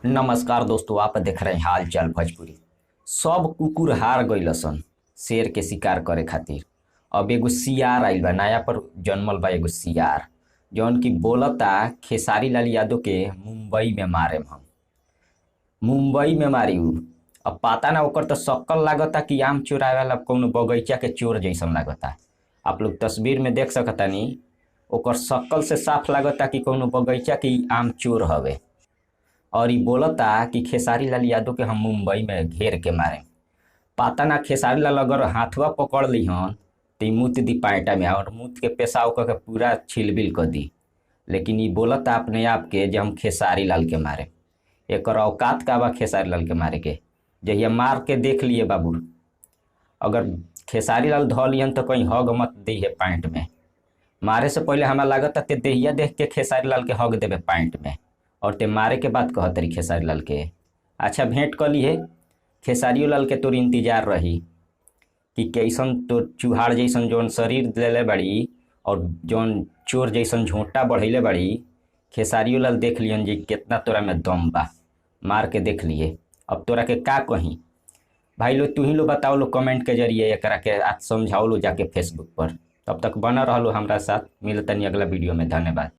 नमस्कार दोस्तों, आप देख रहे हैं हाल चाल भोजपुरी। सब कुकुर हार गइलसन शेर के शिकार करे खातिर। अब एगो सियार आइल बा, नया पर जन्मल बा एगो सियार, जौन की बोलता खेसारी लाल यादव के मुंबई में मारे हम। मुंबई में मारी उ। अब पता ना ओकर तो शक्ल लागता कि आम चोरावे वाला कौनो बगीचा के चोर जैसन लागता। आप लोग तस्वीर में देख सकतानी, ओकर शक्ल से साफ लागता कि कौनो बगीचा के आम चोर हवे। और ई बोलता कि खेसारी लाल यादव के हम मुंबई में घेर के मारे। पता ना खेसारी लाल अगर हाथवा पकड़ ली हन तो ई मुत दी पैंटा में और मुत के पेशाब के पूरा छिलबिल कर दी। लेकिन ई बोलता अपने आप के जे हम खेसारी लाल के मारे। एकर औकात का बा खेसारी लाल के मारे के? जहिया मार के देख लिए बाबू, अगर खेसारी लाल धो लियन तो कहीं हग मत दी है पैंट में। मारे से पहले हमारा लागत ते देहिया देख के खेसारी लाल के हग देवे पैंट में, और ते मारे के बाद कह तरी खेसारी लाल के। अच्छा भेंट कर ली है, खेसारियो लाल के तोर इंतजार रही कि कैसन तो चूहाड़ जैसन जौन शरीर लेले बड़ी और जौन चोर जैसन झोंटा बढ़ैले बड़ी। खेसारियो लाल देख लियन जी कितना तोरा में दम बा, मार के देख लिए। अब तोरा के का कहीं भाई लो, तू ही लो बताओ लो कमेंट के जरिए एकरा के आज समझाओ लो जाके फेसबुक पर। तब तक बना रहो हमरा साथ, मिलतनी अगला वीडियो में। धन्यवाद।